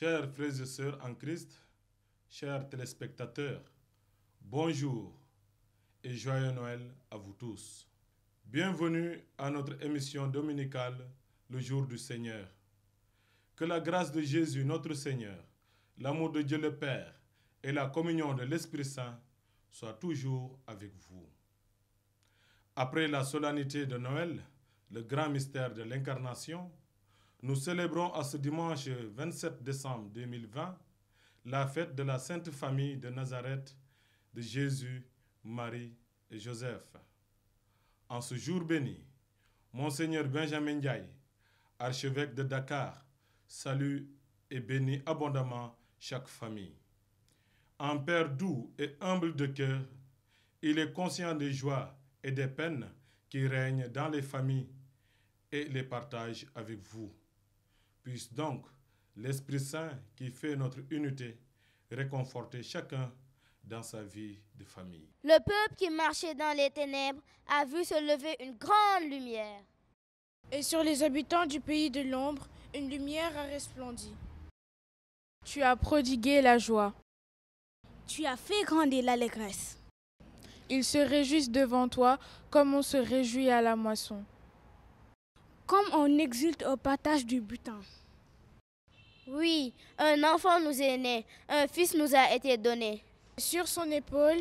Chers frères et sœurs en Christ, chers téléspectateurs, bonjour et joyeux Noël à vous tous. Bienvenue à notre émission dominicale, le jour du Seigneur. Que la grâce de Jésus notre Seigneur, l'amour de Dieu le Père et la communion de l'Esprit Saint soient toujours avec vous. Après la solennité de Noël, le grand mystère de l'incarnation, nous célébrons à ce dimanche 27 décembre 2020 la fête de la Sainte Famille de Nazareth de Jésus, Marie et Joseph. En ce jour béni, Monseigneur Benjamin Ndiaye, archevêque de Dakar, salue et bénit abondamment chaque famille. Un père doux et humble de cœur, il est conscient des joies et des peines qui règnent dans les familles et les partage avec vous. Puisse donc l'Esprit Saint qui fait notre unité réconforter chacun dans sa vie de famille. Le peuple qui marchait dans les ténèbres a vu se lever une grande lumière. Et sur les habitants du pays de l'ombre, une lumière a resplendi. Tu as prodigué la joie. Tu as fait grandir l'allégresse. Ils se réjouissent devant toi comme on se réjouit à la moisson. Comme on exulte au partage du butin. Oui, un enfant nous est né, un fils nous a été donné. Sur son épaule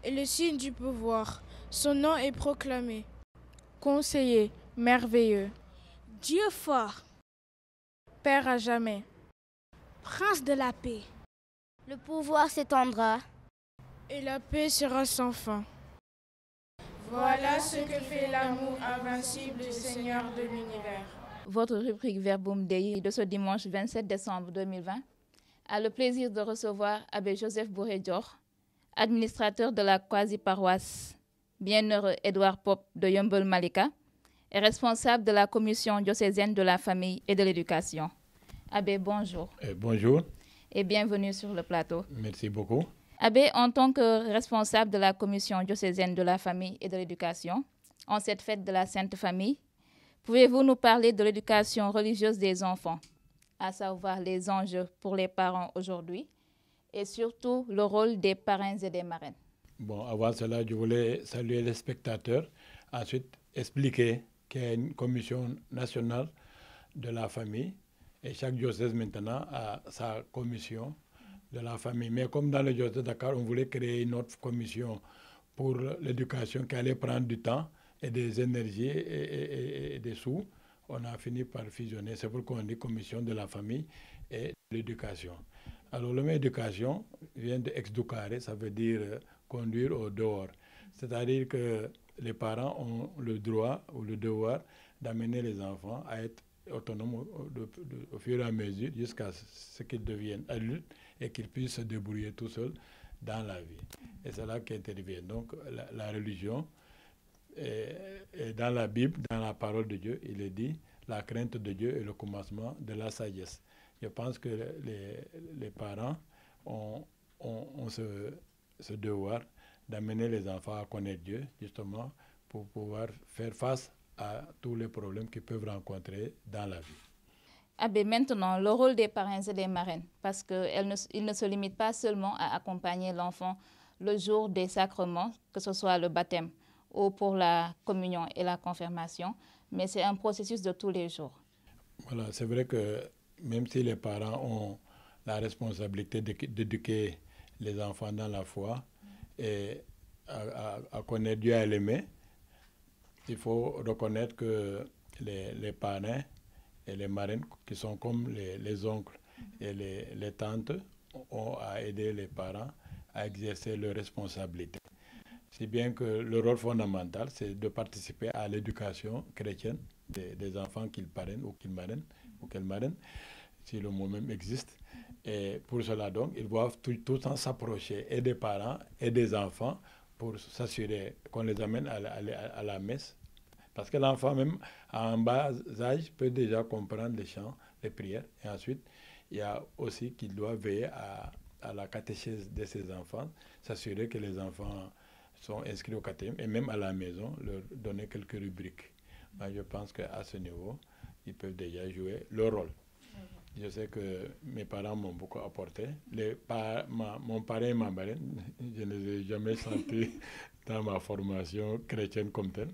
est le signe du pouvoir. Son nom est proclamé. Conseiller, merveilleux. Dieu fort. Père à jamais. Prince de la paix. Le pouvoir s'étendra. Et la paix sera sans fin. Voilà ce que fait l'amour invincible du Seigneur de l'univers. Votre rubrique Verbum Dei de ce dimanche 27 décembre 2020 a le plaisir de recevoir Abbé Joseph Bouré-Dior, administrateur de la quasi-paroisse Bienheureux Édouard Pope de Yeumbeul Malika et responsable de la commission diocésaine de la famille et de l'éducation. Abbé, bonjour. Bonjour. Et bienvenue sur le plateau. Merci beaucoup. Abbé, en tant que responsable de la commission diocésaine de la famille et de l'éducation, en cette fête de la Sainte Famille, pouvez-vous nous parler de l'éducation religieuse des enfants, à savoir les enjeux pour les parents aujourd'hui et surtout le rôle des parrains et des marraines? Bon, avant cela, je voulais saluer les spectateurs, ensuite expliquer qu'il y a une commission nationale de la famille et chaque diocèse maintenant a sa commission de la famille. Mais comme dans le diocèse de Dakar, on voulait créer une autre commission pour l'éducation qui allait prendre du temps et des énergies et des sous, on a fini par fusionner. C'est pourquoi on dit commission de la famille et de l'éducation. Alors le mot éducation vient de exducare, ça veut dire conduire au dehors. C'est-à-dire que les parents ont le droit ou le devoir d'amener les enfants à être autonomes au fur et à mesure jusqu'à ce qu'ils deviennent adultes et qu'ils puissent se débrouiller tout seuls dans la vie. Et c'est là qu'intervient donc la religion. Et dans la Bible, dans la parole de Dieu, il est dit la crainte de Dieu est le commencement de la sagesse. Je pense que les parents ont ce devoir d'amener les enfants à connaître Dieu, justement, pour pouvoir faire face à tous les problèmes qu'ils peuvent rencontrer dans la vie. Abbé, maintenant, le rôle des parrains et des marraines, parce qu'ils ne se limitent pas seulement à accompagner l'enfant le jour des sacrements, que ce soit le baptême ou pour la communion et la confirmation, mais c'est un processus de tous les jours. Voilà, c'est vrai que même si les parents ont la responsabilité d'éduquer les enfants dans la foi et à connaître Dieu et à l'aimer, il faut reconnaître que les parrains et les marraines, qui sont comme les oncles et les tantes, ont à aider les parents à exercer leurs responsabilités. Si bien que le rôle fondamental, c'est de participer à l'éducation chrétienne des enfants qu'ils parrainent ou qu'elles marrainent, si le mot même existe. Et pour cela, donc, ils doivent tout le temps s'approcher et des parents et des enfants pour s'assurer qu'on les amène à la messe. Parce que l'enfant, même à un bas âge, peut déjà comprendre les chants, les prières. Et ensuite, il y a aussi qu'il doit veiller à la catéchèse de ses enfants, s'assurer que les enfants sont inscrits au catéchisme et même à la maison, leur donner quelques rubriques. Moi, je pense qu'à ce niveau, ils peuvent déjà jouer leur rôle. Je sais que mes parents m'ont beaucoup apporté. Mon parrain et ma marraine, je ne les ai jamais sentis dans ma formation chrétienne comme telle.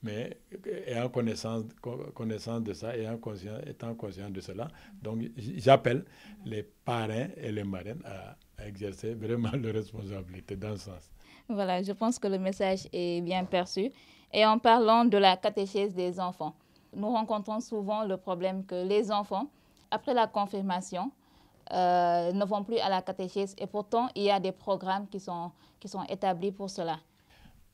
Mais ayant connaissance de ça, étant conscient de cela, donc j'appelle les parrains et les marraines à exercer vraiment leurs responsabilités dans ce sens. Voilà, je pense que le message est bien perçu. Et en parlant de la catéchèse des enfants, nous rencontrons souvent le problème que les enfants, après la confirmation, ne vont plus à la catéchèse. Et pourtant, il y a des programmes qui sont établis pour cela.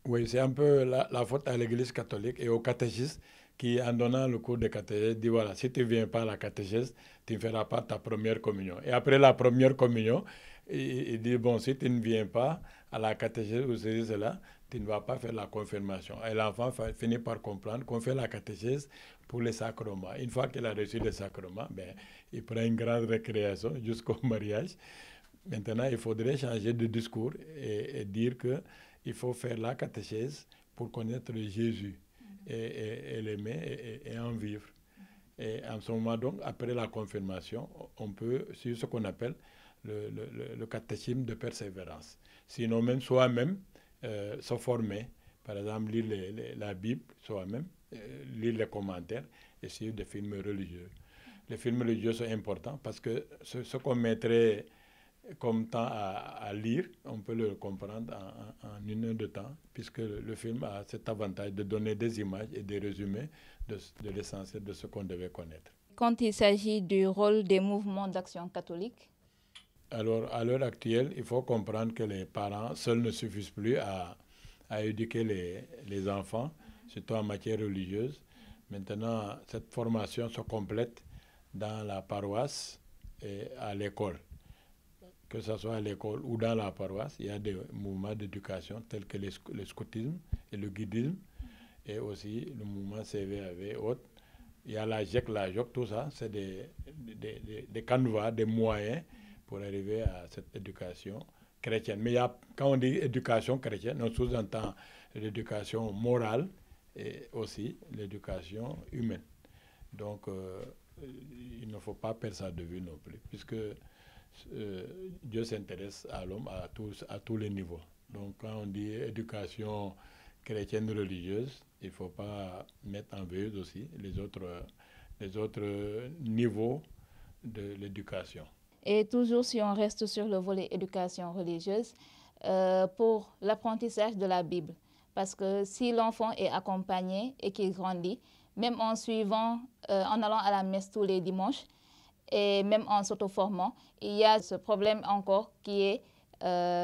Oui, c'est un peu la faute à l'Église catholique et aux catéchistes qui, en donnant le cours de catéchèse, dit voilà, si tu ne viens pas à la catéchèse, tu ne feras pas ta première communion. Et après la première communion, il dit bon, si tu ne viens pas à la catéchèse ou cela, tu ne vas pas faire la confirmation. Et l'enfant finit par comprendre qu'on fait la catéchèse pour les sacrements. Une fois qu'il a reçu les sacrements, ben, il prend une grande récréation jusqu'au mariage. Maintenant, il faudrait changer de discours et dire qu'il faut faire la catéchèse pour connaître Jésus et l'aimer et en vivre. Et en ce moment, donc, après la confirmation, on peut suivre ce qu'on appelle le catéchisme de persévérance. Sinon, même soi-même, se former, par exemple, lire la Bible soi-même, lire les commentaires et suivre des films religieux. Les films religieux sont importants parce que ce qu'on mettrait comme temps à lire, on peut le comprendre en une heure de temps, puisque le film a cet avantage de donner des images et des résumés de l'essentiel de ce qu'on devait connaître. Quand il s'agit du rôle des mouvements d'action catholique? Alors, à l'heure actuelle, il faut comprendre que les parents seuls ne suffisent plus à éduquer les enfants, surtout en matière religieuse. Maintenant, cette formation se complète dans la paroisse et à l'école. Que ce soit à l'école ou dans la paroisse, il y a des mouvements d'éducation tels que le scoutisme et le guidisme, et aussi le mouvement CVAV et autres. Il y a la GEC, la JOC, tout ça, c'est des canevas, des moyens pour arriver à cette éducation chrétienne. Mais quand on dit éducation chrétienne, on sous-entend l'éducation morale et aussi l'éducation humaine. Donc, il ne faut pas perdre ça de vue non plus, puisque Dieu s'intéresse à l'homme à tous les niveaux. Donc, quand on dit éducation chrétienne religieuse, il ne faut pas mettre en veilleuse aussi les autres niveaux de l'éducation. Et toujours si on reste sur le volet éducation religieuse, pour l'apprentissage de la Bible. Parce que si l'enfant est accompagné et qu'il grandit, même en suivant, en allant à la messe tous les dimanches, et même en s'auto-formant, il y a ce problème encore qui est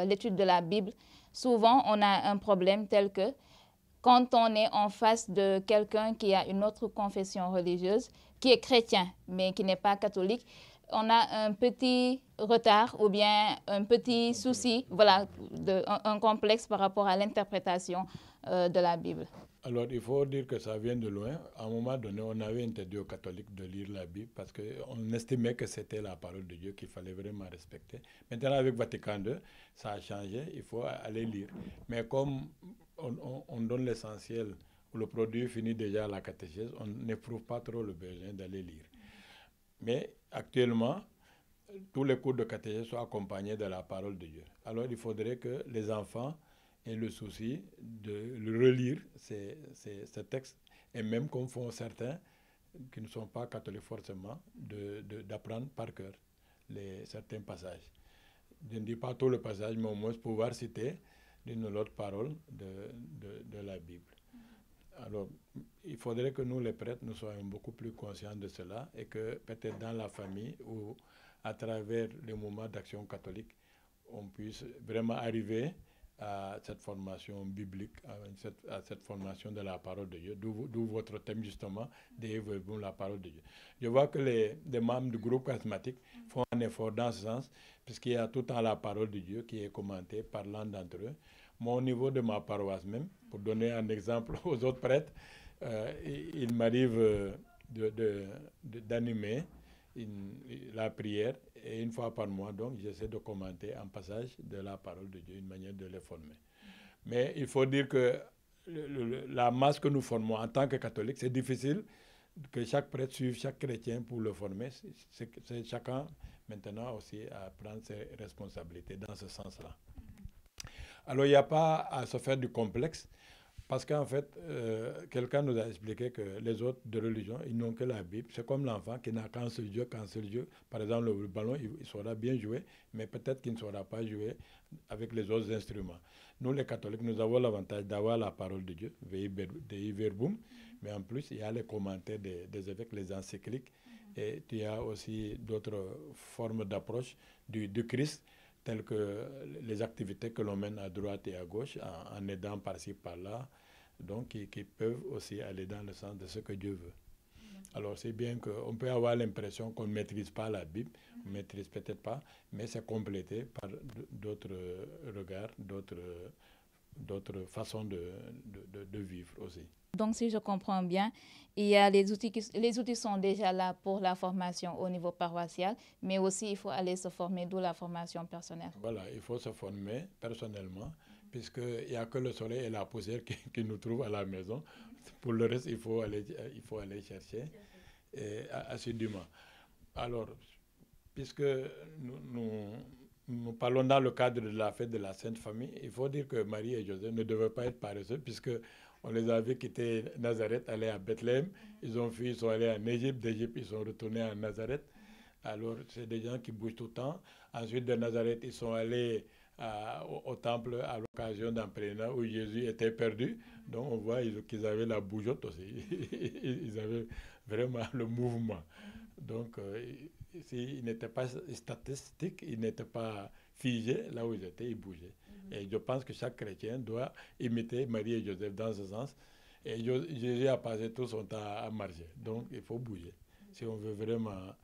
l'étude de la Bible. Souvent, on a un problème tel que quand on est en face de quelqu'un qui a une autre confession religieuse, qui est chrétien, mais qui n'est pas catholique, on a un petit retard ou bien un petit souci, voilà, un complexe par rapport à l'interprétation de la Bible. Alors, il faut dire que ça vient de loin. À un moment donné, on avait interdit aux catholiques de lire la Bible parce qu'on estimait que c'était la parole de Dieu qu'il fallait vraiment respecter. Maintenant, avec Vatican II, ça a changé, il faut aller lire. Mais comme on donne l'essentiel, ou le produit finit déjà à la catéchèse, on n'éprouve pas trop le besoin d'aller lire. Mais actuellement, tous les cours de catéchèse sont accompagnés de la parole de Dieu. Alors, il faudrait que les enfants aient le souci de relire ces textes, et même comme font certains qui ne sont pas catholiques forcément, d'apprendre par cœur certains passages. Je ne dis pas tout le passage, mais au moins pouvoir citer l'une ou l'autre parole de la Bible. Alors, il faudrait que nous, les prêtres, nous soyons beaucoup plus conscients de cela et que peut-être dans la famille ou à travers les mouvements d'action catholique, on puisse vraiment arriver à cette formation biblique, à cette formation de la parole de Dieu, d'où votre thème justement, de la parole de Dieu. Je vois que les membres du groupe charismatique font un effort dans ce sens, puisqu'il y a tout le temps la parole de Dieu qui est commentée par l'un d'entre eux. Moi, au niveau de ma paroisse même, pour donner un exemple aux autres prêtres, il m'arrive d'animer la prière, et une fois par mois, donc, j'essaie de commenter un passage de la parole de Dieu, une manière de les former. Mais il faut dire que la masse que nous formons en tant que catholiques, c'est difficile que chaque prêtre suive chaque chrétien pour le former. C'est chacun maintenant aussi à prendre ses responsabilités dans ce sens-là. Alors il n'y a pas à se faire du complexe, parce qu'en fait, quelqu'un nous a expliqué que les autres de religion, ils n'ont que la Bible. C'est comme l'enfant qui n'a qu'un seul Dieu, qu'un seul Dieu. Par exemple, le ballon, il saura bien jouer, mais peut-être qu'il ne saura pas jouer avec les autres instruments. Nous, les catholiques, nous avons l'avantage d'avoir la parole de Dieu, Dei Verbum, mais en plus, il y a les commentaires des évêques, les encycliques, et il y a aussi d'autres formes d'approche du Christ, telles que les activités que l'on mène à droite et à gauche, en aidant par-ci, par-là, donc qui peuvent aussi aller dans le sens de ce que Dieu veut. Alors c'est bien qu'on peut avoir l'impression qu'on ne maîtrise pas la Bible, on ne maîtrise peut-être pas, mais c'est complété par d'autres regards, d'autres façons de vivre aussi. Donc, si je comprends bien, il y a les outils sont déjà là pour la formation au niveau paroissial, mais aussi il faut aller se former, d'où la formation personnelle. Voilà, il faut se former personnellement, puisqu'il n'y a que le soleil et la poussière qui nous trouvent à la maison. Pour le reste, il faut aller chercher assidûment. Alors, puisque nous parlons dans le cadre de la fête de la Sainte Famille, il faut dire que Marie et Joseph ne devaient pas être paresseux, puisque on les a vus quitter Nazareth, aller à Bethléem. Ils sont allés en Égypte. D'Égypte, ils sont retournés à Nazareth. Alors, c'est des gens qui bougent tout le temps. Ensuite, de Nazareth, ils sont allés au temple à l'occasion d'un pèlerinage où Jésus était perdu. Donc, on voit qu'ils avaient la bougeotte aussi. Ils avaient vraiment le mouvement. Donc, ils n'étaient pas statistiques, ils n'étaient pas figés là où ils étaient, ils bougeaient. Et je pense que chaque chrétien doit imiter Marie et Joseph dans ce sens. Et Jésus a passé tout son temps à marcher. Donc, il faut bouger. Si on veut vraiment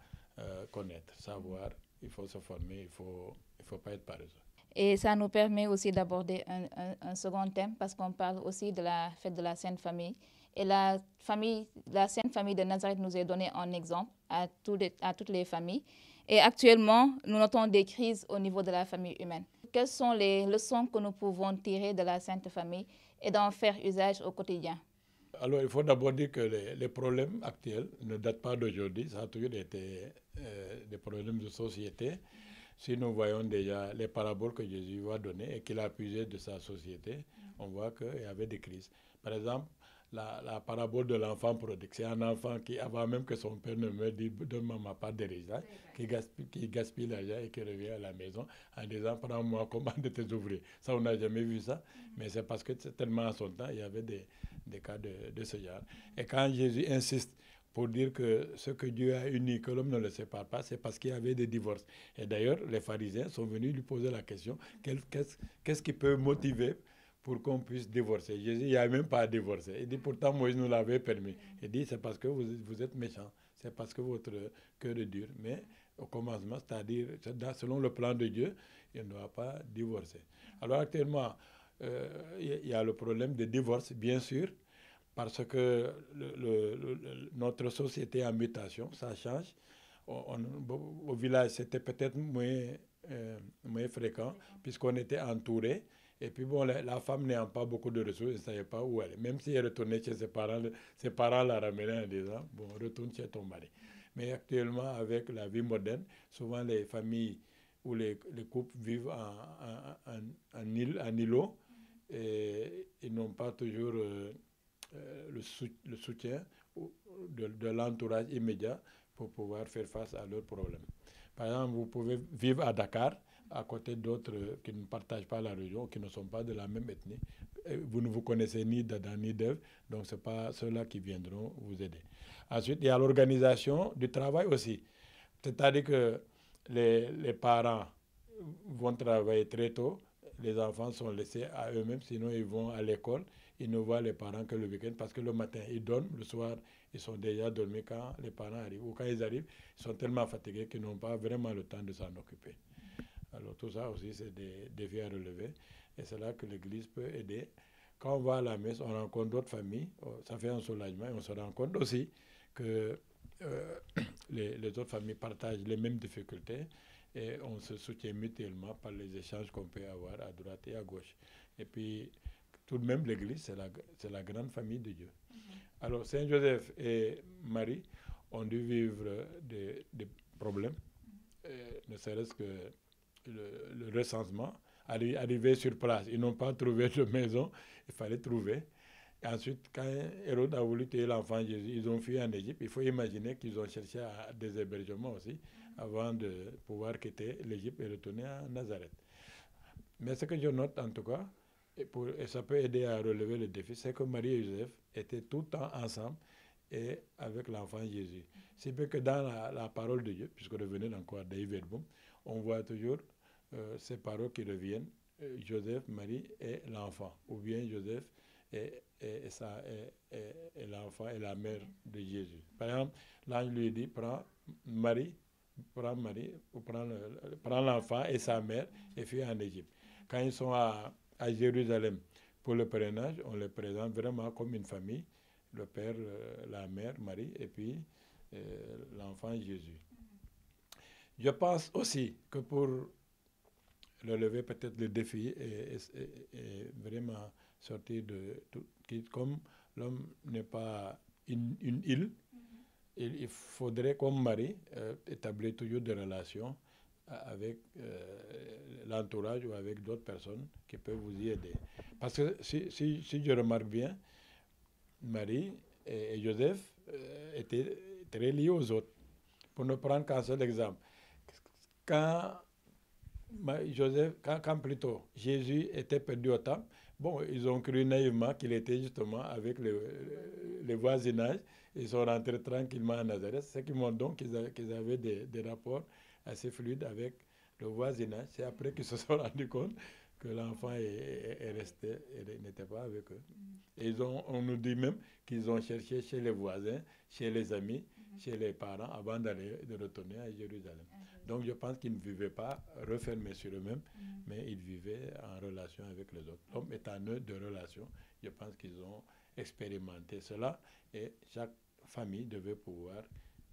connaître, savoir, il faut se former, il faut pas être paresseux. Et ça nous permet aussi d'aborder un second thème, parce qu'on parle aussi de la fête de la Sainte Famille. Et la Sainte Famille de Nazareth nous est donnée en exemple à toutes les familles. Et actuellement, nous notons des crises au niveau de la famille humaine. Quelles sont les leçons que nous pouvons tirer de la Sainte Famille et d'en faire usage au quotidien? Alors, il faut d'abord dire que les problèmes actuels ne datent pas d'aujourd'hui. Ça a toujours été des problèmes de société. Si nous voyons déjà les paraboles que Jésus va donner et qu'il a puisé de sa société, on voit qu'il y avait des crises. Par exemple, la parabole de l'enfant prodigue, c'est un enfant qui, avant même que son père ne meure, dit « donne-moi ma part d'héritage », qui gaspille l'argent et qui revient à la maison en disant « prends-moi comment de tes ouvriers ». Ça, on n'a jamais vu ça, mais c'est parce que tellement en son temps, il y avait des cas de ce genre. Et quand Jésus insiste pour dire que ce que Dieu a uni, que l'homme ne le sépare pas, c'est parce qu'il y avait des divorces. Et d'ailleurs, les pharisiens sont venus lui poser la question, qu'est-ce qui peut motiver pour qu'on puisse divorcer? Jésus, il n'y a même pas à divorcer. Il dit, pourtant, Moïse nous l'avait permis. Il dit, c'est parce que vous êtes méchants, c'est parce que votre cœur est dur. Mais au commencement, c'est-à-dire, selon le plan de Dieu, il ne doit pas divorcer. Alors actuellement, il y a le problème de divorce, bien sûr, parce que notre société est en mutation, ça change. Au village, c'était peut-être moins fréquent, puisqu'on était entouré. Et puis bon, la femme n'ayant pas beaucoup de ressources, elle ne savait pas où aller. Même si elle retournait chez ses parents la ramenaient en disant, bon, retourne chez ton mari. Mais actuellement, avec la vie moderne, souvent les familles ou les couples vivent en îlot, et ils n'ont pas toujours le soutien de l'entourage immédiat pour pouvoir faire face à leurs problèmes. Par exemple, vous pouvez vivre à Dakar, à côté d'autres qui ne partagent pas la religion, qui ne sont pas de la même ethnie. Vous ne vous connaissez ni d'Adam ni d'Ève, donc ce n'est pas ceux-là qui viendront vous aider. Ensuite, il y a l'organisation du travail aussi. C'est-à-dire que les parents vont travailler très tôt, les enfants sont laissés à eux-mêmes, sinon ils vont à l'école, ils ne voient les parents que le week-end, parce que le matin, ils dorment, le soir, ils sont déjà dormis quand les parents arrivent. Ou quand ils arrivent, ils sont tellement fatigués qu'ils n'ont pas vraiment le temps de s'en occuper. Alors tout ça aussi, c'est des défis à relever. Et c'est là que l'Église peut aider. Quand on va à la messe, on rencontre d'autres familles, ça fait un soulagement. Et on se rend compte aussi que les autres familles partagent les mêmes difficultés. Et on se soutient mutuellement par les échanges qu'on peut avoir à droite et à gauche. Et puis, tout de même, l'Église, c'est la grande famille de Dieu. Alors, Saint Joseph et Marie ont dû vivre des problèmes, ne serait-ce que le recensement. Arrivé sur place, ils n'ont pas trouvé de maison, il fallait trouver. Et ensuite, quand Hérode a voulu tuer l'enfant Jésus, ils ont fui en Égypte. Il faut imaginer qu'ils ont cherché des hébergements aussi avant de pouvoir quitter l'Égypte et retourner à Nazareth. Mais ce que je note en tout cas, et ça peut aider à relever le défi, c'est que Marie et Joseph étaient tout le temps ensemble et avec l'enfant Jésus. C'est bien que dans la parole de Dieu, puisque revenez encore Dei Verbum, on voit toujours ces paroles qui reviennent, Joseph, Marie et l'enfant, ou bien Joseph et l'enfant et la mère de Jésus. Par exemple, l'ange lui dit, prends Marie, ou prends l'enfant et sa mère et fuis en Égypte. Quand ils sont à Jérusalem pour le pèlerinage, on les présente vraiment comme une famille, le père, la mère, Marie, et puis l'enfant Jésus. Je pense aussi que pour relever peut-être le défi et vraiment sortir de tout, comme l'homme n'est pas une île, il faudrait, comme Marie, établir toujours des relations avec l'entourage ou avec d'autres personnes qui peuvent vous y aider. Parce que si je remarque bien, Marie et Joseph étaient très liés aux autres. Pour ne prendre qu'un seul exemple, quand plutôt Jésus était perdu au temple, bon, ils ont cru naïvement qu'il était justement avec les voisinages. Ils sont rentrés tranquillement à Nazareth, ce qui montre donc qu'ils avaient des rapports assez fluides avec le voisinage. C'est après qu'ils se sont rendus compte que l'enfant est resté et n'était pas avec eux. Et on nous dit même qu'ils ont cherché chez les voisins, chez les amis, chez les parents, avant de retourner à Jérusalem. Donc je pense qu'ils ne vivaient pas refermés sur eux-mêmes, mais ils vivaient en relation avec les autres. L'homme est un nœud de relation. Je pense qu'ils ont expérimenté cela et chaque famille devait pouvoir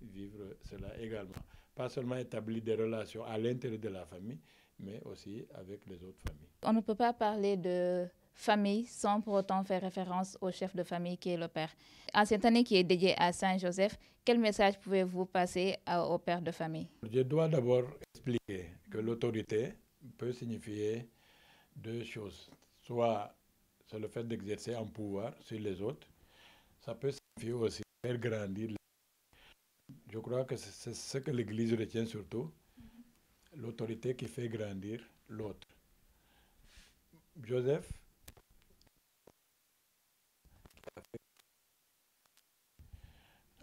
vivre cela également. Pas seulement établir des relations à l'intérieur de la famille, mais aussi avec les autres familles. On ne peut pas parler de famille sans pour autant faire référence au chef de famille qui est le père. En cette année qui est dédiée à Saint Joseph, quel message pouvez-vous passer au père de famille? Je dois d'abord expliquer que l'autorité peut signifier deux choses. Soit c'est le fait d'exercer un pouvoir sur les autres. Ça peut signifier aussi faire grandir. Je crois que c'est ce que l'Église retient surtout. L'autorité qui fait grandir l'autre. Joseph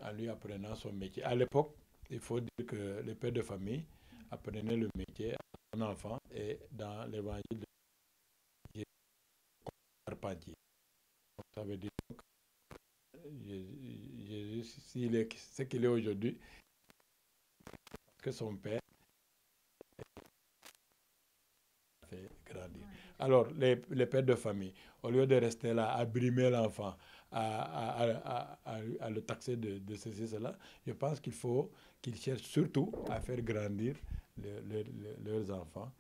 en lui apprenant son métier. À l'époque, il faut dire que les pères de famille apprenaient le métier à son enfant et dans l'évangile de Jésus, carpentier. Ça veut dire que Jésus, s'il est ce qu'il est aujourd'hui, que son père fait grandir. Alors, les pères de famille, au lieu de rester là à brimer l'enfant, à le taxer de ceci, cela, je pense qu'il faut qu'ils cherchent surtout à faire grandir leurs enfants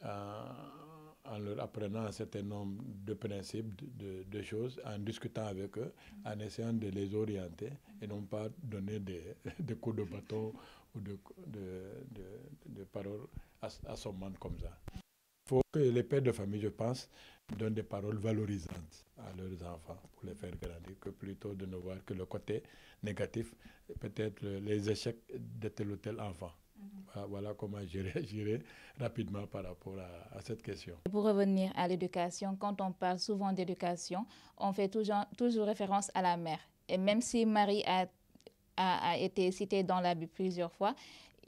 en leur apprenant un certain nombre de principes, de choses, en discutant avec eux, en essayant de les orienter et non pas donner des coups de bâton ou de paroles assommantes comme ça. Il faut que les pères de famille, je pense, donnent des paroles valorisantes à leurs enfants pour les faire grandir, que plutôt de ne voir que le côté négatif, peut-être les échecs de tel ou tel enfant. Voilà comment j'irai rapidement par rapport à cette question. Pour revenir à l'éducation, quand on parle souvent d'éducation, on fait toujours référence à la mère. Et même si Marie a été citée dans la Bible plusieurs fois,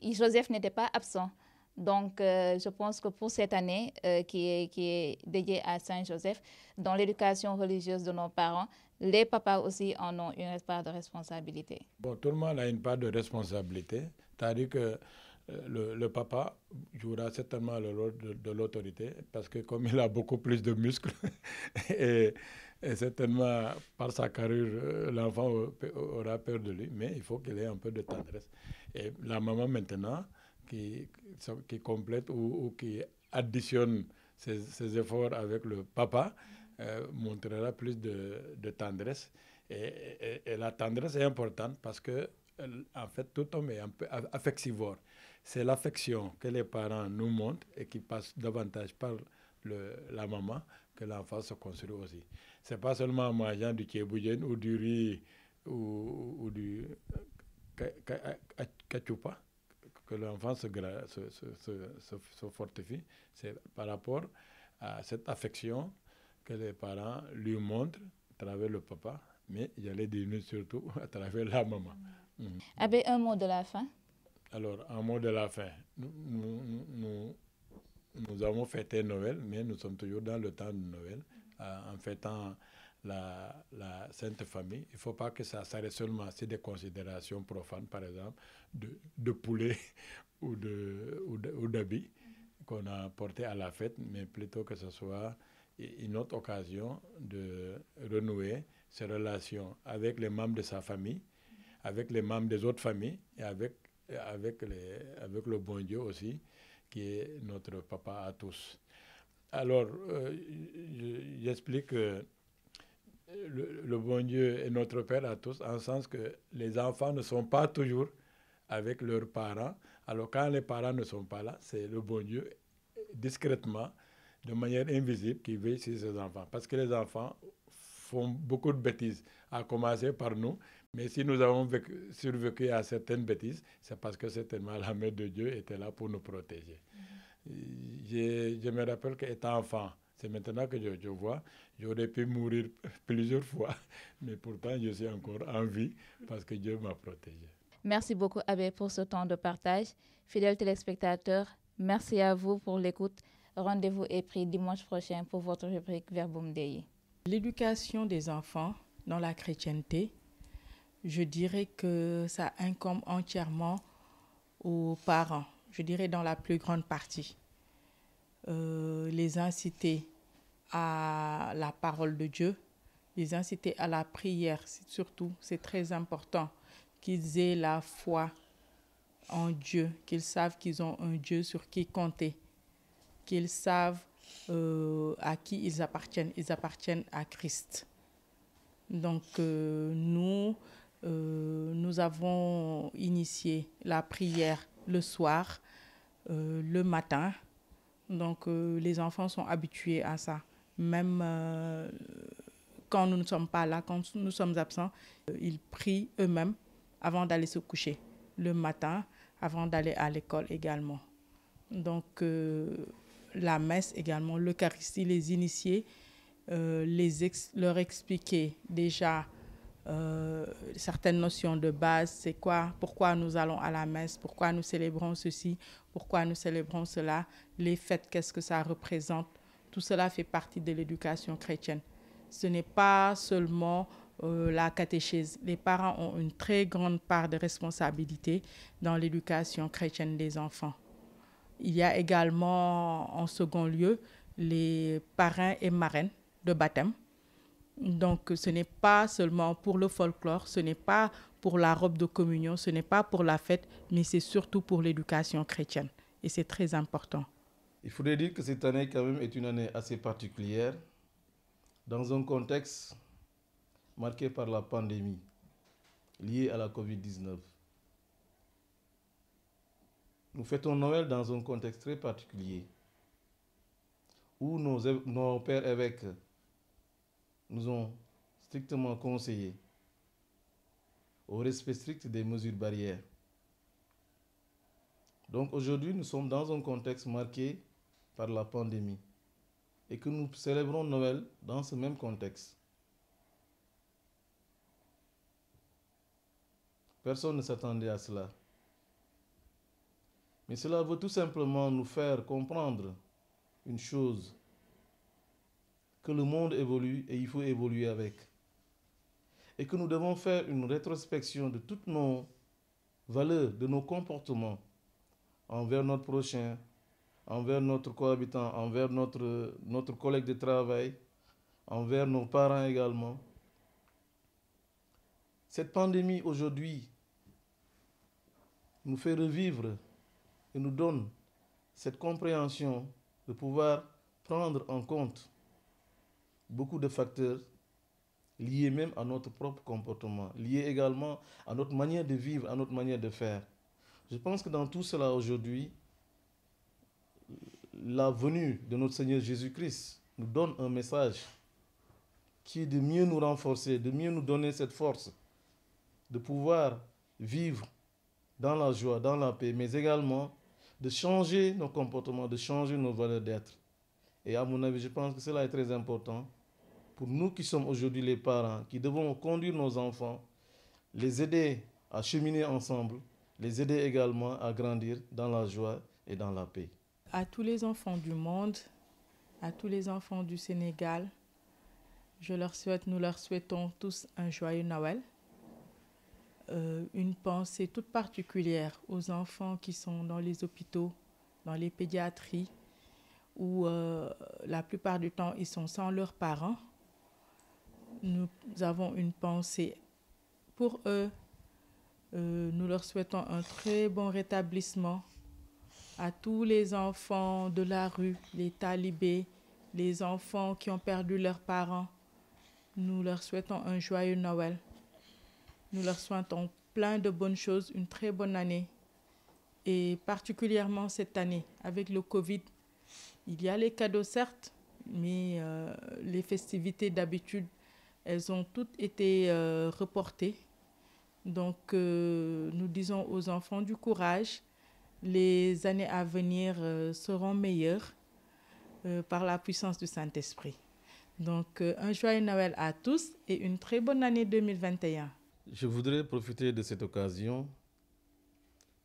Joseph n'était pas absent. Donc, je pense que pour cette année qui est dédiée à Saint Joseph, dans l'éducation religieuse de nos parents, les papas aussi en ont une part de responsabilité. Bon, tout le monde a une part de responsabilité, c'est-à-dire que le papa jouera certainement le rôle de l'autorité parce que comme il a beaucoup plus de muscles et certainement par sa carrure, l'enfant aura peur de lui, mais il faut qu'il ait un peu de tendresse. Et la maman maintenant, qui complète ou qui additionne ses efforts avec le papa, montrera plus de tendresse Et la tendresse est importante parce que, en fait, tout homme est un peu affectivore. C'est l'affection que les parents nous montrent et qui passe davantage par la maman que l'enfant se construit aussi. Ce n'est pas seulement en mangeant du kéboujen ou du riz ou du cachupa que l'enfant se fortifie. C'est par rapport à cette affection que les parents lui montrent à travers le papa, mais j'allais dire surtout à travers la maman. Abbé, un mot de la fin? Alors, un mot de la fin. Nous avons fêté Noël, mais nous sommes toujours dans le temps de Noël, en fêtant la Sainte Famille. Il ne faut pas que ça s'arrête seulement à des considérations profanes, par exemple, de poulet ou d'habits qu'on a portés à la fête, mais plutôt que ce soit une autre occasion de renouer ses relations avec les membres de sa famille, avec les membres des autres familles et avec le bon Dieu aussi, qui est notre papa à tous. Alors, j'explique que le bon Dieu est notre Père à tous, en sens que les enfants ne sont pas toujours avec leurs parents. Alors, quand les parents ne sont pas là, c'est le bon Dieu, discrètement, de manière invisible, qui veille sur ses enfants. Parce que les enfants font beaucoup de bêtises, à commencer par nous. Mais si nous avons survécu à certaines bêtises, c'est parce que certainement la main de Dieu était là pour nous protéger. Je me rappelle qu'étant enfant, c'est maintenant que je vois, j'aurais pu mourir plusieurs fois, mais pourtant je suis encore en vie parce que Dieu m'a protégé. Merci beaucoup, Abbé, pour ce temps de partage. Fidèles téléspectateurs, merci à vous pour l'écoute. Rendez-vous est pris dimanche prochain pour votre rubrique Verbum Dei. L'éducation des enfants dans la chrétienté, je dirais que ça incombe entièrement aux parents, je dirais dans la plus grande partie. Les inciter à la parole de Dieu, les inciter à la prière, surtout, c'est très important qu'ils aient la foi en Dieu, qu'ils savent qu'ils ont un Dieu sur qui compter, qu'ils savent à qui ils appartiennent à Christ. Donc nous avons initié la prière le soir, le matin. Donc les enfants sont habitués à ça. Même quand nous ne sommes pas là, quand nous sommes absents, ils prient eux-mêmes avant d'aller se coucher. Le matin, avant d'aller à l'école également. Donc la messe également, l'Eucharistie, les initier, leur expliquer déjà certaines notions de base, c'est quoi, pourquoi nous allons à la messe, pourquoi nous célébrons ceci, pourquoi nous célébrons cela, les fêtes, qu'est-ce que ça représente. Tout cela fait partie de l'éducation chrétienne. Ce n'est pas seulement la catéchèse. Les parents ont une très grande part de responsabilité dans l'éducation chrétienne des enfants. Il y a également, en second lieu, les parrains et marraines de baptême. Donc, ce n'est pas seulement pour le folklore, ce n'est pas pour la robe de communion, ce n'est pas pour la fête, mais c'est surtout pour l'éducation chrétienne. Et c'est très important. Il faudrait dire que cette année, quand même, est une année assez particulière, dans un contexte marqué par la pandémie liée à la COVID-19. Nous fêtons Noël dans un contexte très particulier, où nos pères évêques nous ont strictement conseillé au respect strict des mesures barrières. Donc aujourd'hui, nous sommes dans un contexte marqué par la pandémie et que nous célébrons Noël dans ce même contexte. Personne ne s'attendait à cela. Mais cela veut tout simplement nous faire comprendre une chose, que le monde évolue et il faut évoluer avec. Et que nous devons faire une rétrospection de toutes nos valeurs, de nos comportements envers notre prochain, envers notre cohabitant, envers notre collègue de travail, envers nos parents également. Cette pandémie aujourd'hui nous fait revivre et nous donne cette compréhension de pouvoir prendre en compte beaucoup de facteurs liées même à notre propre comportement, liées également à notre manière de vivre, à notre manière de faire. Je pense que dans tout cela aujourd'hui, la venue de notre Seigneur Jésus-Christ nous donne un message qui est de mieux nous renforcer, de mieux nous donner cette force, de pouvoir vivre dans la joie, dans la paix, mais également de changer nos comportements, de changer nos valeurs d'être. Et à mon avis, je pense que cela est très important pour nous qui sommes aujourd'hui les parents, qui devons conduire nos enfants, les aider à cheminer ensemble, les aider également à grandir dans la joie et dans la paix. À tous les enfants du monde, à tous les enfants du Sénégal, nous leur souhaitons tous un joyeux Noël. Une pensée toute particulière aux enfants qui sont dans les hôpitaux, dans les pédiatries, où la plupart du temps ils sont sans leurs parents. Nous avons une pensée pour eux. Nous leur souhaitons un très bon rétablissement. À tous les enfants de la rue, les talibés, les enfants qui ont perdu leurs parents, nous leur souhaitons un joyeux Noël. Nous leur souhaitons plein de bonnes choses, une très bonne année. Et particulièrement cette année, avec le Covid, il y a les cadeaux certes, mais les festivités d'habitude, elles ont toutes été reportées. Donc nous disons aux enfants du courage. Les années à venir seront meilleures par la puissance du Saint-Esprit. Donc, un joyeux Noël à tous et une très bonne année 2021. Je voudrais profiter de cette occasion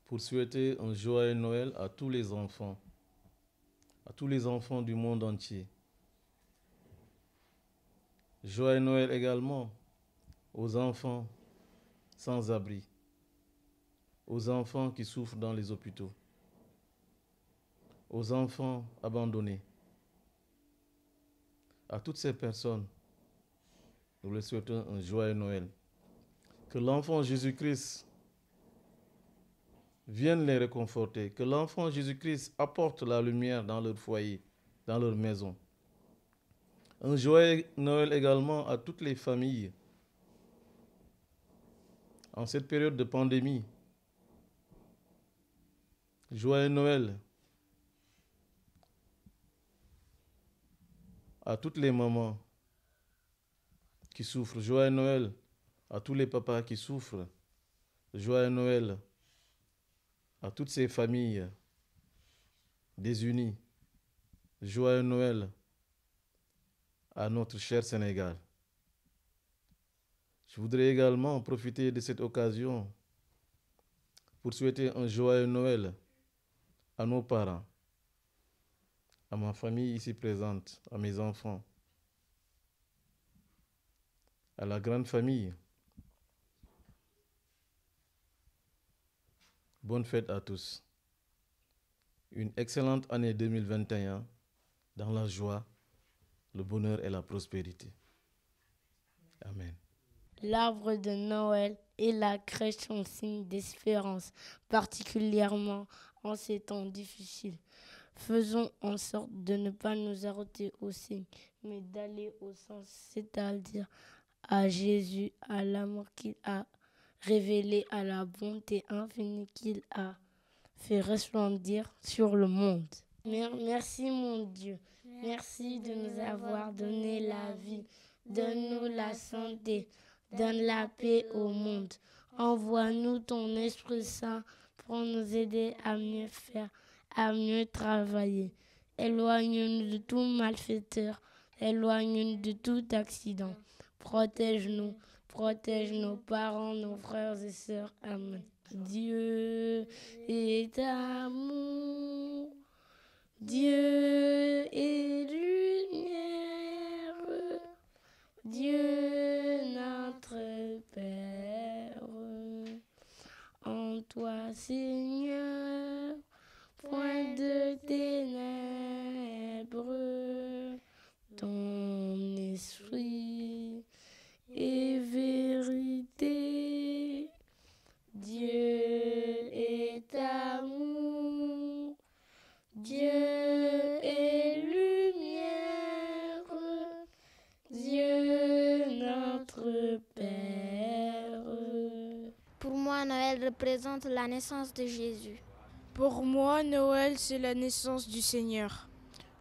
pour souhaiter un joyeux Noël à tous les enfants du monde entier. Joyeux Noël également aux enfants sans abri, aux enfants qui souffrent dans les hôpitaux, aux enfants abandonnés. À toutes ces personnes, nous leur souhaitons un joyeux Noël. Que l'enfant Jésus-Christ vienne les réconforter, que l'enfant Jésus-Christ apporte la lumière dans leur foyer, dans leur maison. Un joyeux Noël également à toutes les familles. En cette période de pandémie, joyeux Noël à toutes les mamans qui souffrent. Joyeux Noël à tous les papas qui souffrent. Joyeux Noël à toutes ces familles désunies. Joyeux Noël à notre cher Sénégal. Je voudrais également profiter de cette occasion pour souhaiter un joyeux Noël à nos parents, à ma famille ici présente, à mes enfants, à la grande famille. Bonne fête à tous. Une excellente année 2021 dans la joie, le bonheur et la prospérité. Amen. L'arbre de Noël et la crèche sont signe d'espérance, particulièrement en ces temps difficiles. Faisons en sorte de ne pas nous arrêter au signe, mais d'aller au sens, c'est-à-dire à Jésus, à l'amour qu'il a révélé, à la bonté infinie qu'il a fait resplendir sur le monde. Merci mon Dieu, merci de nous avoir donné la vie, donne-nous la santé, donne la paix au monde. Envoie-nous ton Esprit Saint pour nous aider à mieux faire, à mieux travailler. Éloigne-nous de tout malfaiteur, éloigne-nous de tout accident. Protège-nous, protège nos parents, nos frères et sœurs. Amen. Dieu est amour, Dieu est lumière, Dieu notre Père. En toi, Seigneur, point de ténèbres, ton esprit est vérité. Dieu est amour, Dieu est lumière, Dieu notre Noël représente la naissance de Jésus. Pour moi, Noël, c'est la naissance du Seigneur.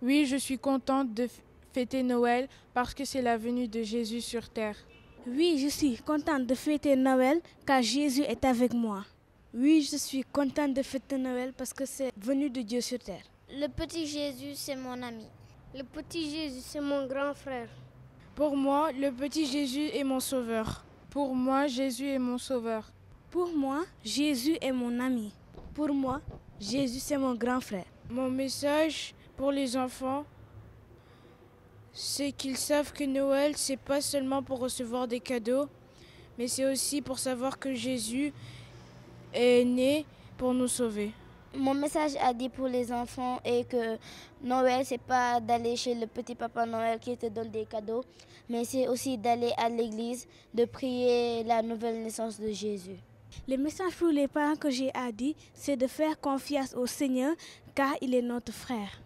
Oui, je suis contente de fêter Noël parce que c'est la venue de Jésus sur terre. Oui, je suis contente de fêter Noël car Jésus est avec moi. Oui, je suis contente de fêter Noël parce que c'est venu de Dieu sur terre. Le petit Jésus, c'est mon ami. Le petit Jésus, c'est mon grand frère. Pour moi, le petit Jésus est mon sauveur. Pour moi, Jésus est mon sauveur. Pour moi, Jésus est mon ami. Pour moi, Jésus, c'est mon grand frère. Mon message pour les enfants, c'est qu'ils savent que Noël, c'est pas seulement pour recevoir des cadeaux, mais c'est aussi pour savoir que Jésus est né pour nous sauver. Mon message a dit pour les enfants est que Noël, c'est pas d'aller chez le petit Papa Noël qui te donne des cadeaux, mais c'est aussi d'aller à l'église, de prier la nouvelle naissance de Jésus. Le message pour les parents que j'ai à dire, c'est de faire confiance au Seigneur car il est notre frère.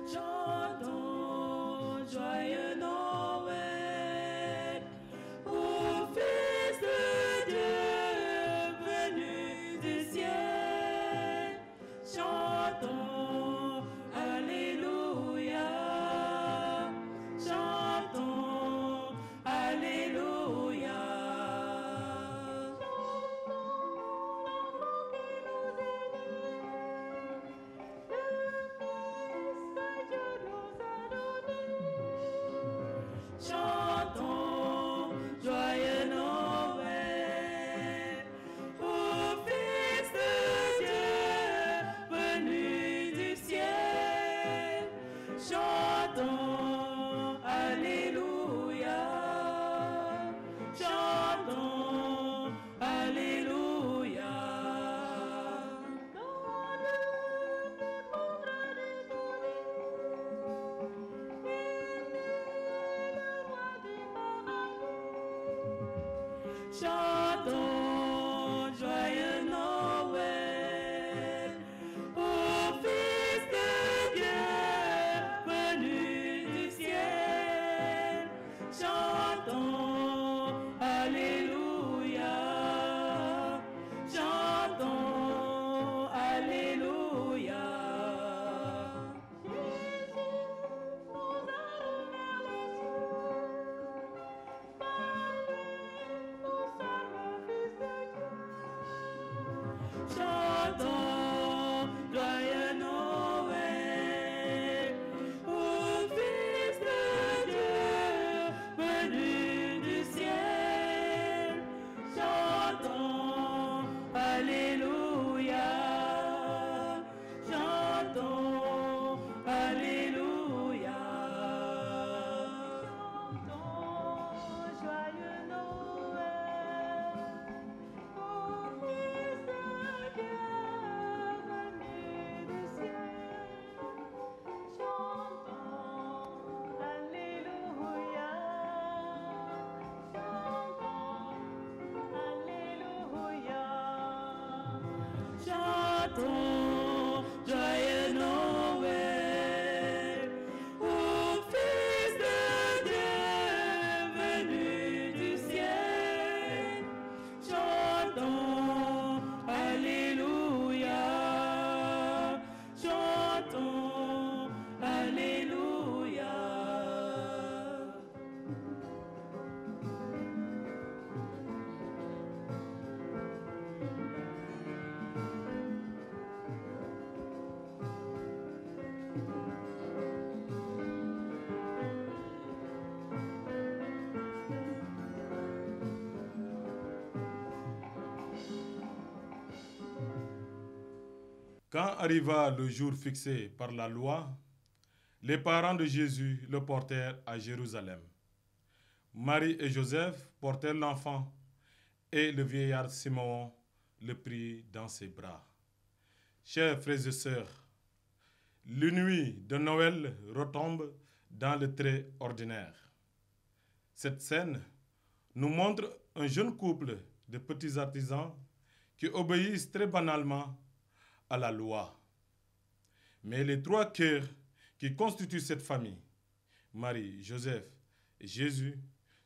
Chantons joyeux Noël au Fils de Dieu venu du ciel. Chantons Alléluia. Chantons Alléluia. Chantons joyeux Noël au Fils de Dieu venu du ciel. Chantons Alléluia. Chantons Alléluia. Chantons joyeux Noël au Fils de Dieu venu du ciel. Chantons Alléluia. Chantons Alléluia. Chantons joyeux Noël au Fils de Dieu venu du ciel. Chantons Alléluia. Chantons Alléluia. Quand arriva le jour fixé par la loi, les parents de Jésus le portèrent à Jérusalem. Marie et Joseph portèrent l'enfant et le vieillard Simeon le prit dans ses bras. Chers frères et sœurs, la nuit de Noël retombe dans le trait ordinaire. Cette scène nous montre un jeune couple de petits artisans qui obéissent très banalement à la loi. Mais les trois cœurs qui constituent cette famille, Marie, Joseph et Jésus,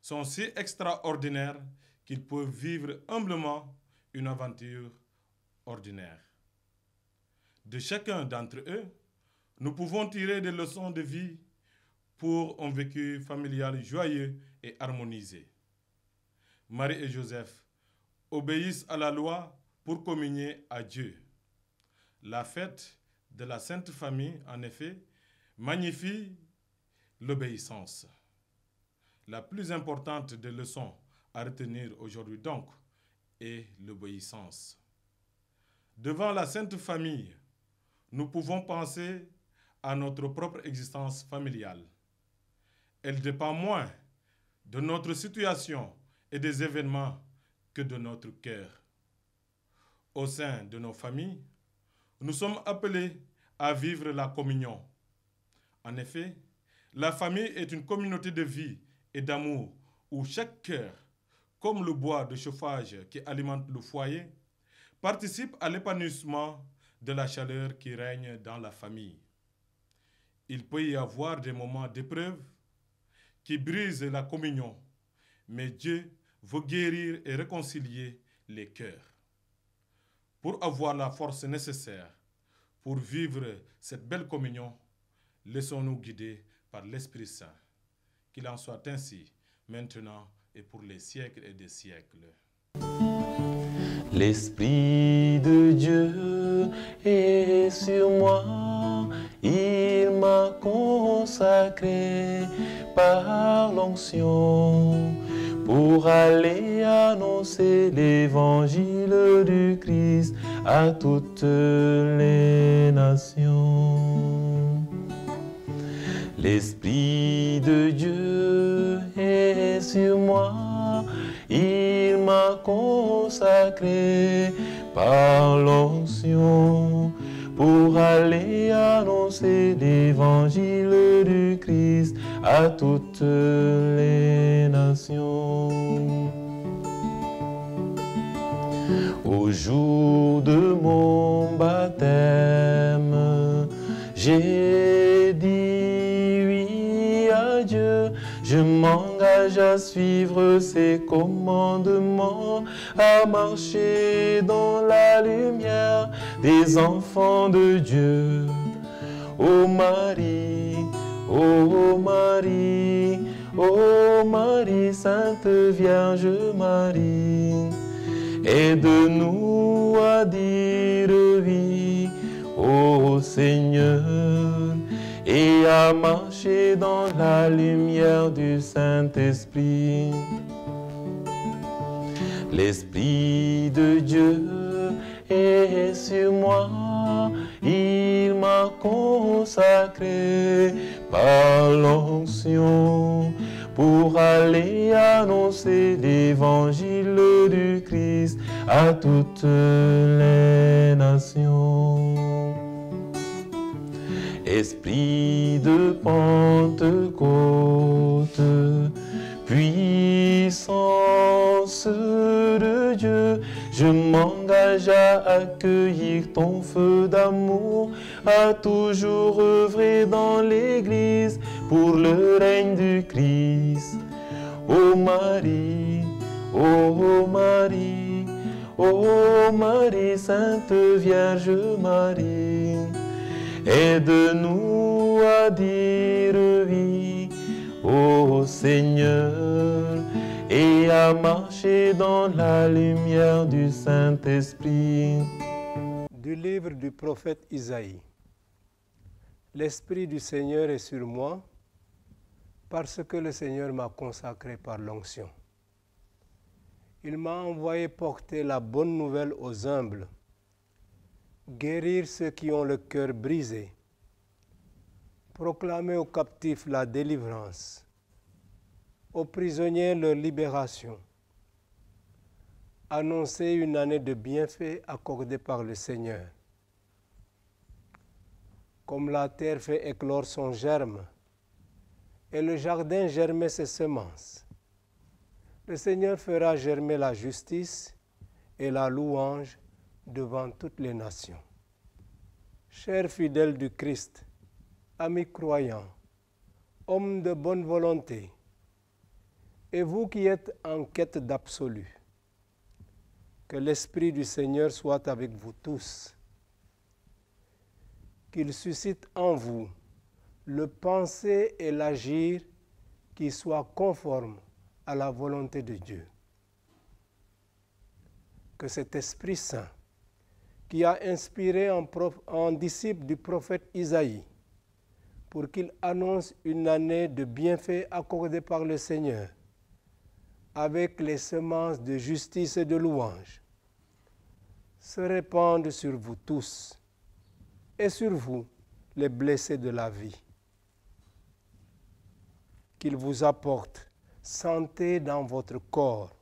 sont si extraordinaires qu'ils peuvent vivre humblement une aventure ordinaire. De chacun d'entre eux, nous pouvons tirer des leçons de vie pour un vécu familial joyeux et harmonisé. Marie et Joseph obéissent à la loi pour communier à Dieu. La fête de la Sainte Famille, en effet, magnifie l'obéissance. La plus importante des leçons à retenir aujourd'hui donc est l'obéissance. Devant la Sainte Famille, nous pouvons penser à notre propre existence familiale. Elle dépend moins de notre situation et des événements que de notre cœur. Au sein de nos familles, nous sommes appelés à vivre la communion. En effet, la famille est une communauté de vie et d'amour où chaque cœur, comme le bois de chauffage qui alimente le foyer, participe à l'épanouissement de la chaleur qui règne dans la famille. Il peut y avoir des moments d'épreuve qui brisent la communion, mais Dieu veut guérir et réconcilier les cœurs. Pour avoir la force nécessaire pour vivre cette belle communion, laissons-nous guider par l'Esprit Saint. Qu'il en soit ainsi, maintenant et pour les siècles et des siècles. L'Esprit de Dieu est sur moi, il m'a consacré par l'onction pour aller annoncer l'évangile du Christ à toutes les nations. L'Esprit de Dieu est sur moi, il m'a consacré par l'onction pour aller annoncer l'évangile du Christ à toutes les nations. Au jour de mon baptême, j'ai dit oui à Dieu. Je m'engage à suivre ses commandements, à marcher dans la lumière des enfants de Dieu. Ô Marie, ô Marie, ô Marie, Sainte Vierge Marie, aide-nous à dire oui au Seigneur et à marcher dans la lumière du Saint-Esprit. L'Esprit de Dieu est sur moi, il m'a consacré par l'onction pour aller annoncer l'évangile du Christ à toutes les nations. Esprit de Pentecôte, puissance de Dieu, je m'engage à accueillir ton feu d'amour, à toujours œuvrer dans l'Église pour le règne du Christ. Ô Marie, ô Marie, ô Marie, Sainte Vierge Marie, aide-nous à dire oui au Seigneur et à marcher dans la lumière du Saint-Esprit. Du livre du prophète Isaïe. L'Esprit du Seigneur est sur moi parce que le Seigneur m'a consacré par l'onction. Il m'a envoyé porter la bonne nouvelle aux humbles, guérir ceux qui ont le cœur brisé, proclamer aux captifs la délivrance, aux prisonniers leur libération. Annoncez une année de bienfaits accordée par le Seigneur. Comme la terre fait éclore son germe et le jardin germer ses semences, le Seigneur fera germer la justice et la louange devant toutes les nations. Chers fidèles du Christ, amis croyants, hommes de bonne volonté, et vous qui êtes en quête d'absolu, que l'Esprit du Seigneur soit avec vous tous, qu'il suscite en vous le penser et l'agir qui soient conformes à la volonté de Dieu. Que cet Esprit Saint, qui a inspiré en disciple du prophète Isaïe, pour qu'il annonce une année de bienfaits accordée par le Seigneur, avec les semences de justice et de louange, se répandent sur vous tous et sur vous, les blessés de la vie. Qu'il vous apporte santé dans votre corps,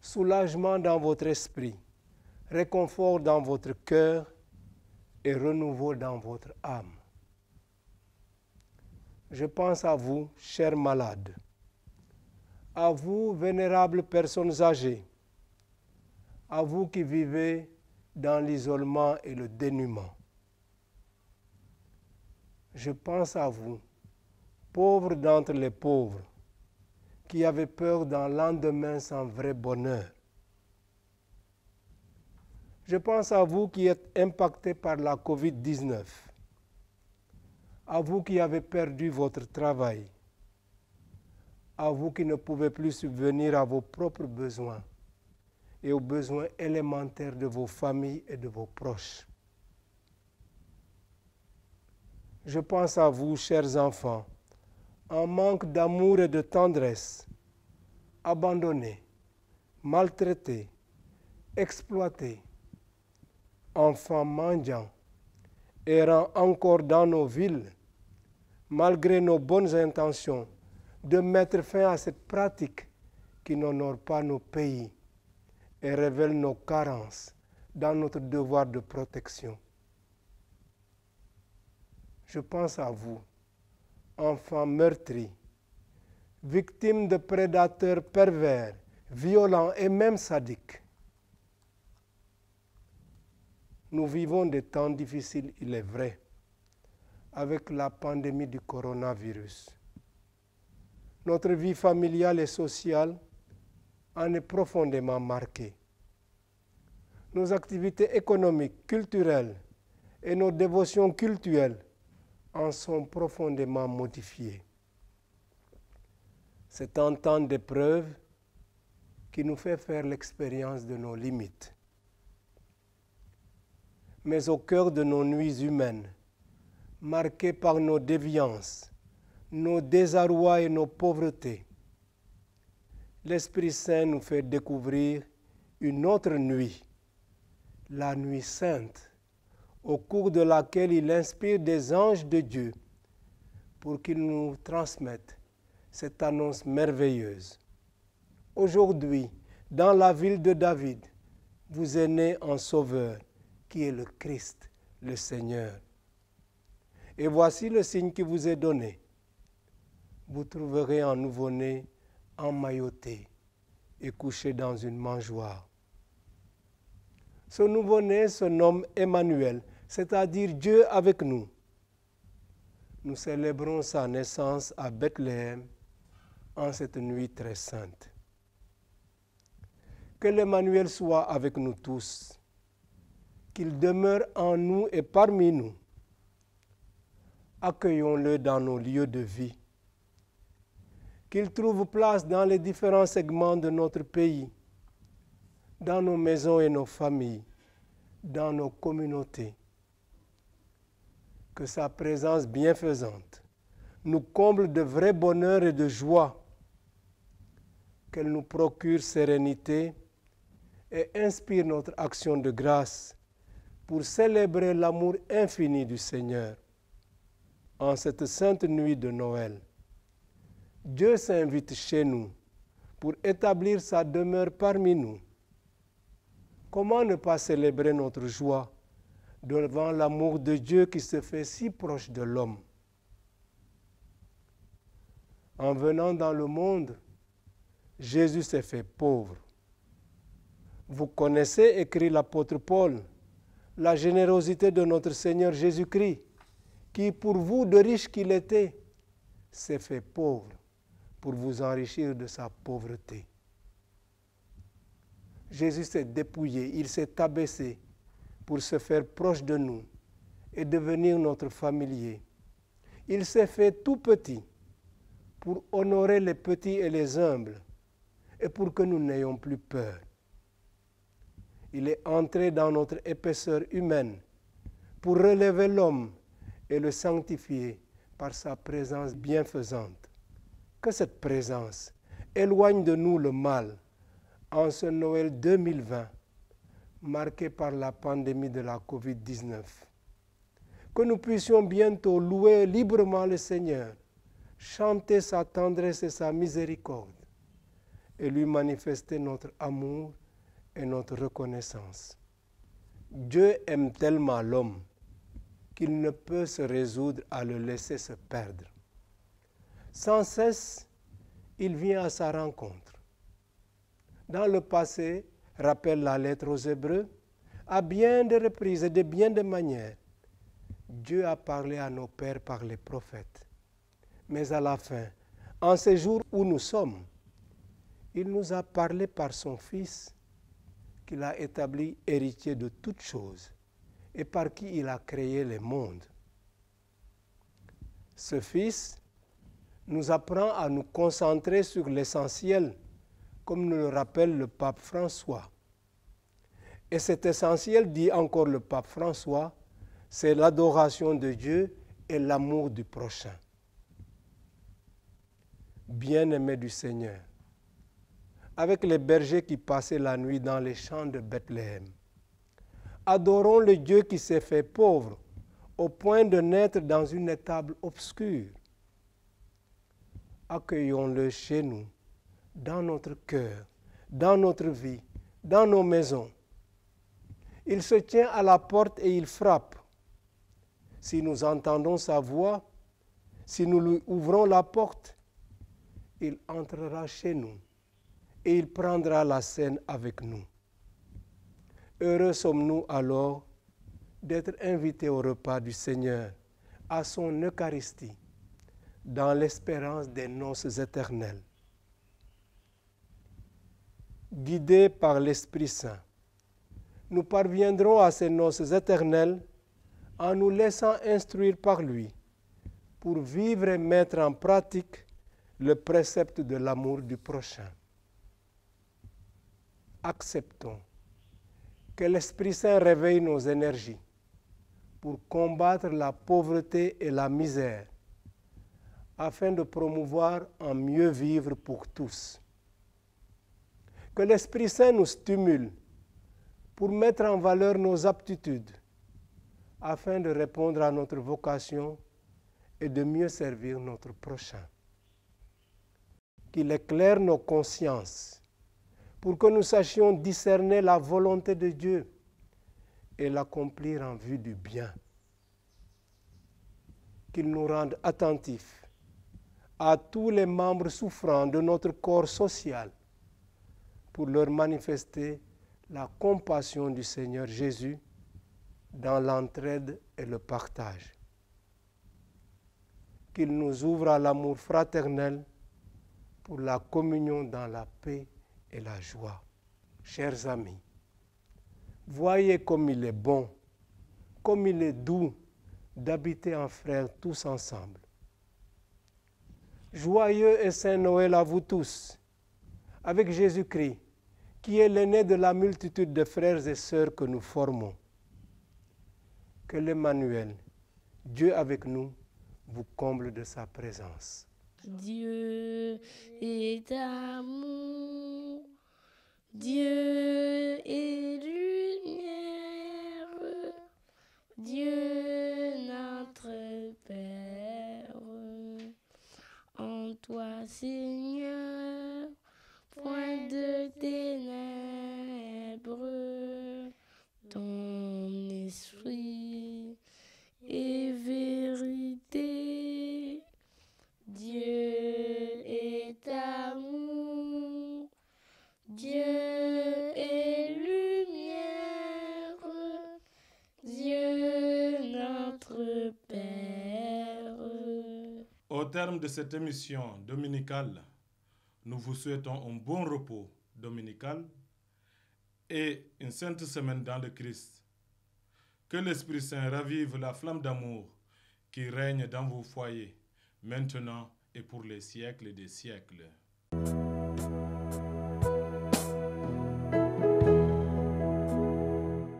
soulagement dans votre esprit, réconfort dans votre cœur et renouveau dans votre âme. Je pense à vous, chers malades, à vous, vénérables personnes âgées, à vous qui vivez dans l'isolement et le dénuement. Je pense à vous, pauvres d'entre les pauvres, qui avez peur d'un lendemain sans vrai bonheur. Je pense à vous qui êtes impactés par la COVID-19, à vous qui avez perdu votre travail, à vous qui ne pouvez plus subvenir à vos propres besoins et aux besoins élémentaires de vos familles et de vos proches. Je pense à vous, chers enfants, en manque d'amour et de tendresse, abandonnés, maltraités, exploités, enfants mendiants, errant encore dans nos villes, malgré nos bonnes intentions, de mettre fin à cette pratique qui n'honore pas nos pays et révèle nos carences dans notre devoir de protection. Je pense à vous, enfants meurtris, victimes de prédateurs pervers, violents et même sadiques. Nous vivons des temps difficiles, il est vrai, avec la pandémie du coronavirus. Notre vie familiale et sociale en est profondément marquée. Nos activités économiques, culturelles et nos dévotions cultuelles en sont profondément modifiées. C'est un temps d'épreuve qui nous fait faire l'expérience de nos limites. Mais au cœur de nos nuits humaines, marquées par nos déviances, nos désarrois et nos pauvretés, l'Esprit Saint nous fait découvrir une autre nuit, la nuit sainte, au cours de laquelle il inspire des anges de Dieu pour qu'ils nous transmettent cette annonce merveilleuse. Aujourd'hui, dans la ville de David, vous est né un Sauveur, qui est le Christ, le Seigneur. Et voici le signe qui vous est donné. Vous trouverez un nouveau-né emmailloté et couché dans une mangeoire. Ce nouveau-né se nomme Emmanuel, c'est-à-dire Dieu avec nous. Nous célébrons sa naissance à Bethléem en cette nuit très sainte. Que l'Emmanuel soit avec nous tous, qu'il demeure en nous et parmi nous. Accueillons-le dans nos lieux de vie. Qu'il trouve place dans les différents segments de notre pays, dans nos maisons et nos familles, dans nos communautés. Que sa présence bienfaisante nous comble de vrai bonheur et de joie, qu'elle nous procure sérénité et inspire notre action de grâce pour célébrer l'amour infini du Seigneur en cette sainte nuit de Noël. Dieu s'invite chez nous pour établir sa demeure parmi nous. Comment ne pas célébrer notre joie devant l'amour de Dieu qui se fait si proche de l'homme? En venant dans le monde, Jésus s'est fait pauvre. Vous connaissez, écrit l'apôtre Paul, la générosité de notre Seigneur Jésus-Christ, qui pour vous, de riche qu'il était, s'est fait pauvre pour vous enrichir de sa pauvreté. Jésus s'est dépouillé, il s'est abaissé pour se faire proche de nous et devenir notre familier. Il s'est fait tout petit pour honorer les petits et les humbles et pour que nous n'ayons plus peur. Il est entré dans notre épaisseur humaine pour relever l'homme et le sanctifier par sa présence bienfaisante. Que cette présence éloigne de nous le mal en ce Noël 2020, marqué par la pandémie de la COVID-19. Que nous puissions bientôt louer librement le Seigneur, chanter sa tendresse et sa miséricorde, et lui manifester notre amour et notre reconnaissance. Dieu aime tellement l'homme qu'il ne peut se résoudre à le laisser se perdre. Sans cesse, il vient à sa rencontre. Dans le passé, rappelle la lettre aux Hébreux, à bien de reprises et de bien de manières, Dieu a parlé à nos pères par les prophètes. Mais à la fin, en ces jours où nous sommes, il nous a parlé par son Fils, qu'il a établi héritier de toutes choses et par qui il a créé les mondes. Ce Fils nous apprend à nous concentrer sur l'essentiel, comme nous le rappelle le pape François. Et cet essentiel, dit encore le pape François, c'est l'adoration de Dieu et l'amour du prochain. Bien-aimés du Seigneur, avec les bergers qui passaient la nuit dans les champs de Bethléem, adorons le Dieu qui s'est fait pauvre au point de naître dans une étable obscure. Accueillons-le chez nous, dans notre cœur, dans notre vie, dans nos maisons. Il se tient à la porte et il frappe. Si nous entendons sa voix, si nous lui ouvrons la porte, il entrera chez nous et il prendra la scène avec nous. Heureux sommes-nous alors d'être invités au repas du Seigneur, à son Eucharistie, dans l'espérance des noces éternelles. Guidés par l'Esprit Saint, nous parviendrons à ces noces éternelles en nous laissant instruire par lui pour vivre et mettre en pratique le précepte de l'amour du prochain. Acceptons que l'Esprit Saint réveille nos énergies pour combattre la pauvreté et la misère, afin de promouvoir un mieux vivre pour tous. Que l'Esprit Saint nous stimule pour mettre en valeur nos aptitudes, afin de répondre à notre vocation et de mieux servir notre prochain. Qu'il éclaire nos consciences pour que nous sachions discerner la volonté de Dieu et l'accomplir en vue du bien. Qu'il nous rende attentifs à tous les membres souffrants de notre corps social pour leur manifester la compassion du Seigneur Jésus dans l'entraide et le partage. Qu'il nous ouvre à l'amour fraternel pour la communion dans la paix et la joie. Chers amis, voyez comme il est bon, comme il est doux d'habiter en frères tous ensemble. Joyeux et Saint Noël à vous tous, avec Jésus-Christ, qui est l'aîné de la multitude de frères et sœurs que nous formons. Que l'Emmanuel, Dieu avec nous, vous comble de sa présence. Dieu est amour, Dieu est lumière, Dieu notre Père. En toi Seigneur, point de ténèbres, ton esprit est vérité. Dieu est amour, Dieu est lumière, Dieu notre Père. Au terme de cette émission dominicale, nous vous souhaitons un bon repos dominical et une sainte semaine dans le Christ. Que l'Esprit Saint ravive la flamme d'amour qui règne dans vos foyers, maintenant et pour les siècles des siècles.